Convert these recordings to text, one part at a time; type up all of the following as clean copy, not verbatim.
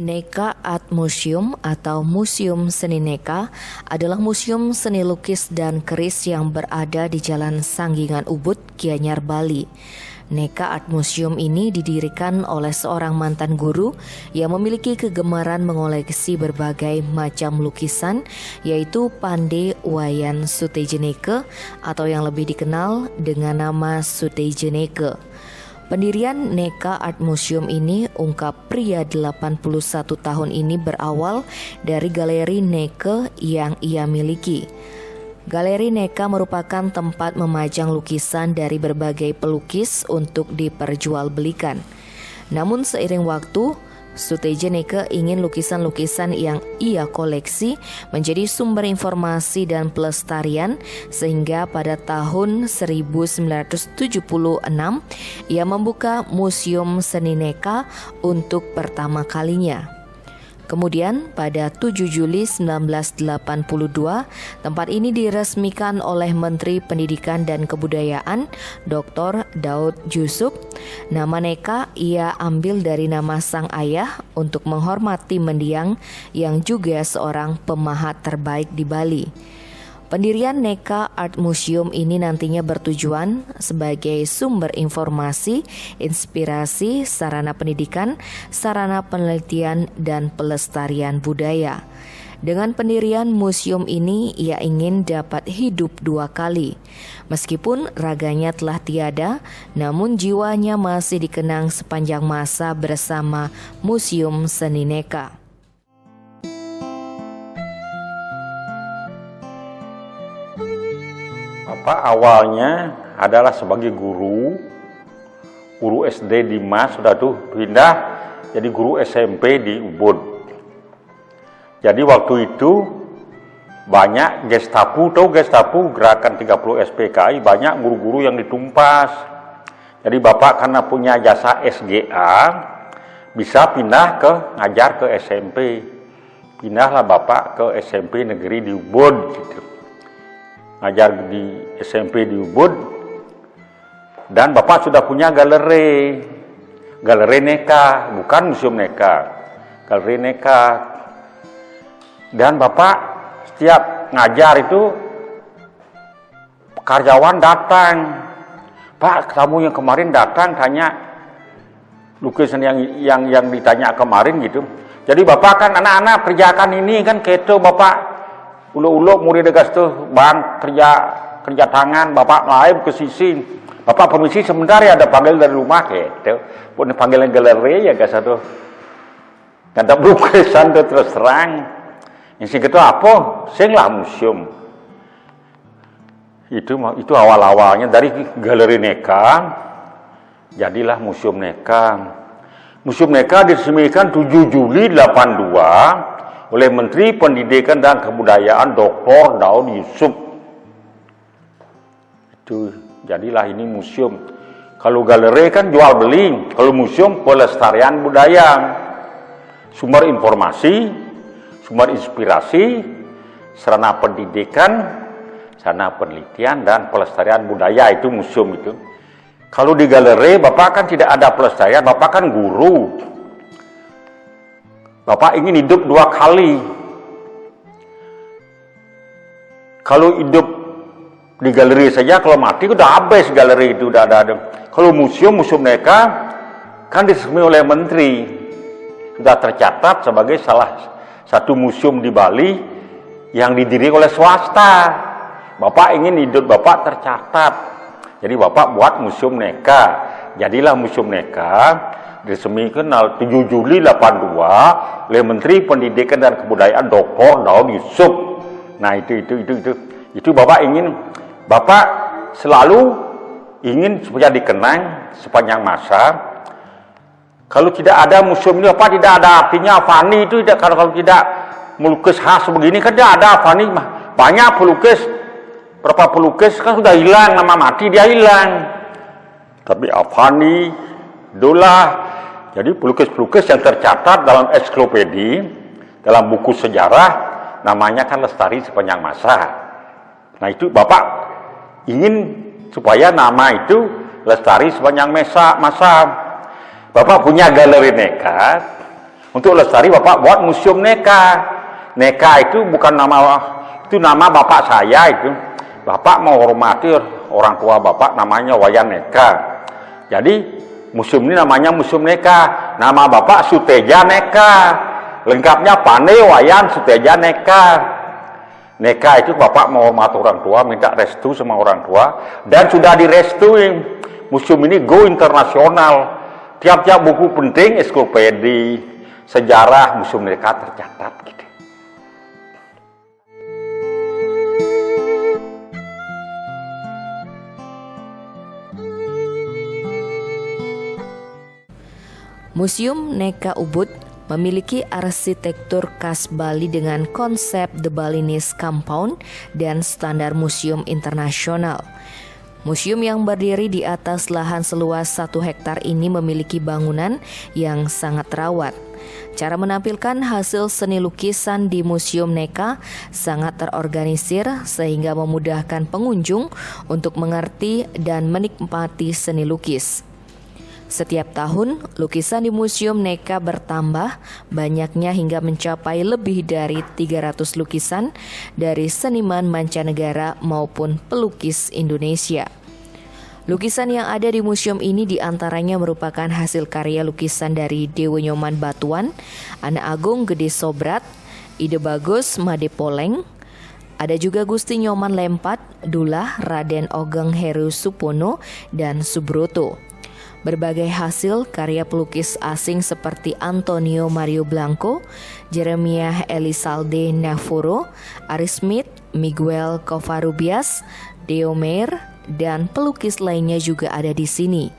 Neka Art Museum atau Museum Seni Neka adalah museum seni lukis dan keris yang berada di Jalan Sanggingan Ubud, Gianyar, Bali. Neka Art Museum ini didirikan oleh seorang mantan guru yang memiliki kegemaran mengoleksi berbagai macam lukisan, yaitu Pande Wayan Sutejaneke atau yang lebih dikenal dengan nama Sutejaneke. Pendirian Neka Art Museum ini, ungkap pria 81 tahun ini, berawal dari galeri Neke yang ia miliki. Galeri Neka merupakan tempat memajang lukisan dari berbagai pelukis untuk diperjualbelikan. Namun seiring waktu, Sutejaneke ingin lukisan-lukisan yang ia koleksi menjadi sumber informasi dan pelestarian, sehingga pada tahun 1976 ia membuka Museum Seni Neka untuk pertama kalinya. Kemudian pada 7 Juli 1982, tempat ini diresmikan oleh Menteri Pendidikan dan Kebudayaan Dr. Daud Yusuf. Nama Neka ia ambil dari nama sang ayah untuk menghormati mendiang yang juga seorang pemahat terbaik di Bali. Pendirian Neka Art Museum ini nantinya bertujuan sebagai sumber informasi, inspirasi, sarana pendidikan, sarana penelitian, dan pelestarian budaya. Dengan pendirian museum ini, ia ingin dapat hidup dua kali. Meskipun raganya telah tiada, namun jiwanya masih dikenang sepanjang masa bersama Museum Seni Neka. Awalnya adalah sebagai guru SD di Mas, sudah tuh pindah jadi guru SMP di Ubud. Jadi waktu itu banyak Gestapu, tahu Gestapu, gerakan 30 SPKI, banyak guru-guru yang ditumpas. Jadi Bapak karena punya jasa SGA bisa pindah ke ngajar ke SMP. Pindahlah Bapak ke SMP negeri di Ubud gitu. Ngajar di SMP di Ubud, dan Bapak sudah punya galeri Neka, bukan Museum Neka, galeri Neka. Dan Bapak setiap ngajar itu karyawan datang, Pak, kamu yang kemarin datang tanya lukisan yang ditanya kemarin gitu. Jadi Bapak kan anak-anak kerjakan ini kan keto Bapak. Ulo-ulo murid degas tuh bang kerja tangan, Bapak lain ke sisi, Bapak permisi sebentar ya, ada panggil dari rumah gitu. Pun panggilan galeri ya guys tuh, kata lukisan tuh terus terang. Yang sih gitu apa? Sing lah museum. Itu awal-awalnya dari galeri Neka, jadilah Museum Neka. Museum Neka diresmikan 7 Juli 82 oleh Menteri Pendidikan dan Kebudayaan Dr. Daud Yusuf. Itu jadilah ini museum. Kalau galeri kan jual beli, kalau museum pelestarian budaya, sumber informasi, sumber inspirasi, sarana pendidikan, sarana penelitian dan pelestarian budaya, itu museum itu. Kalau di galeri Bapak kan tidak ada pelestarian, Bapak kan guru. Bapak ingin hidup dua kali. Kalau hidup di galeri saja, kalau mati udah habis galeri itu, udah ada. Kalau museum Neka kan diresmi oleh menteri, sudah tercatat sebagai salah satu museum di Bali yang didirikan oleh swasta. Bapak ingin hidup Bapak tercatat, jadi Bapak buat Museum Neka. Jadilah Museum Neka diresmikan 7 Juli 82 oleh Menteri Pendidikan dan Kebudayaan Dr. Daud Yusuf. Nah itu Bapak ingin, Bapak selalu ingin supaya dikenang sepanjang masa. Kalau tidak ada museum ini, Bapak tidak ada artinya. Fani itu tidak, kalau tidak melukis khas begini kan tidak ada Fani. Banyak pelukis, berapa pelukis kan sudah hilang, nama mati dia hilang. Tapi Afani, Dola, jadi pelukis-pelukis yang tercatat dalam ensiklopedi, dalam buku sejarah, namanya kan lestari sepanjang masa. Nah itu Bapak ingin supaya nama itu lestari sepanjang masa. Bapak punya galeri Neka, Untuk lestari Bapak buat museum Neka. Neka itu bukan nama Bapak saya itu. Bapak menghormati orang tua Bapak namanya Wayan Neka. Jadi museum ini namanya Museum Neka. Nama Bapak Suteja Neka. Lengkapnya Pane Wayan Suteja Neka. Neka itu Bapak menghormati orang tua, minta restu sama orang tua, dan sudah direstui. Museum ini go internasional. Tiap-tiap buku penting, ensiklopedi, sejarah Museum Neka tercatat gitu. Museum Neka Ubud memiliki arsitektur khas Bali dengan konsep The Balinese Compound dan standar museum internasional. Museum yang berdiri di atas lahan seluas 1 hektar ini memiliki bangunan yang sangat terawat. Cara menampilkan hasil seni lukisan di Museum Neka sangat terorganisir sehingga memudahkan pengunjung untuk mengerti dan menikmati seni lukis. Setiap tahun, lukisan di Museum Neka bertambah, banyaknya hingga mencapai lebih dari 300 lukisan dari seniman mancanegara maupun pelukis Indonesia. Lukisan yang ada di museum ini diantaranya merupakan hasil karya lukisan dari Dewa Nyoman Batuan, Anak Agung Gede Sobrat, Ide Bagus Made Poleng. Ada juga Gusti Nyoman Lempat, Dulah Raden Ogeng Heru Supono, dan Subroto. Berbagai hasil karya pelukis asing seperti Antonio Mario Blanco, Jeremiah Elizalde Navoro, Ari Smith, Miguel Covarrubias, Deo Meir, dan pelukis lainnya juga ada di sini.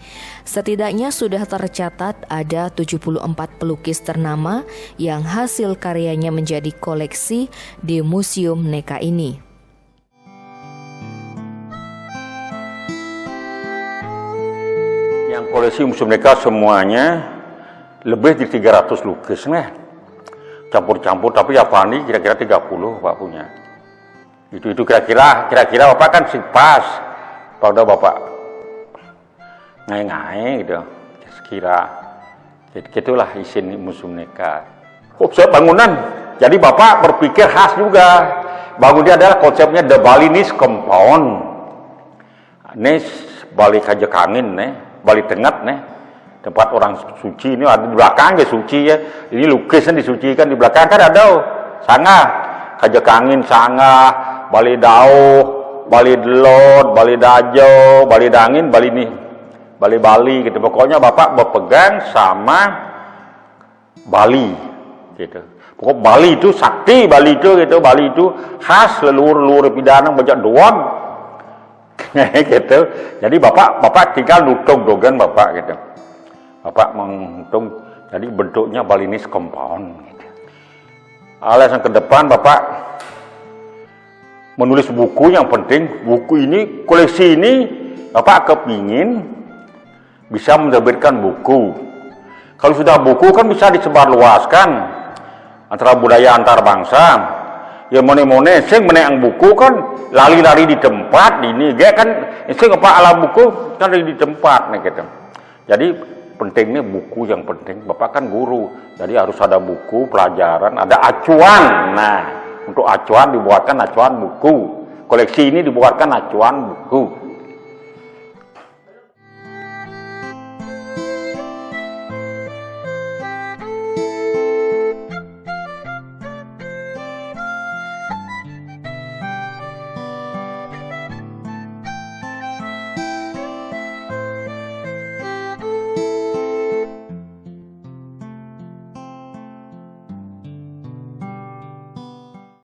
Setidaknya sudah tercatat ada 74 pelukis ternama yang hasil karyanya menjadi koleksi di Museum Neka ini. Yang koleksi Museum Neka semuanya lebih dari 300 lukis nih. Campur-campur, tapi Japani kira-kira 30 Pak punya. Itu kira-kira Bapak kan pas pada Bapak ngai-ngai gitu. Sekira gitulah isi Museum Neka. Bangunan. Jadi Bapak berpikir khas juga. Bangunnya adalah konsepnya The Balinese Compound. Ini Bali Kajakangin nih. Bali Tengah nih, tempat orang suci ini ada di belakang ya suci ya. Ini lukisan disucikan di belakang kan ada Sangah, Kajakangin Sangah, Bali Dao, Bali Delot, Bali Dajo, Bali Dangin, Bali nih, Bali gitu. Pokoknya Bapak berpegang sama Bali gitu. Pokok Bali itu sakti, Bali itu gitu, Bali itu khas leluhur pidana banyak doang. Gitu. Jadi Bapak tinggal nutung dogan Bapak gitu. Bapak menghitung, jadi bentuknya Balinese Compound gitu. Alasan ke depan Bapak menulis buku yang penting, buku ini, koleksi ini Bapak kepingin bisa menerbitkan buku. Kalau sudah buku kan bisa disebarluaskan antara budaya antar bangsa. Ya mone-mone sing meneang buku kan lari-lari di tempat ini dia kan sing apa ala buku kan di tempat nih gitu. Jadi pentingnya buku yang penting. Bapak kan guru, jadi harus ada buku pelajaran, ada acuan. Nah, untuk acuan dibuatkan acuan buku. Koleksi ini dibuatkan acuan buku.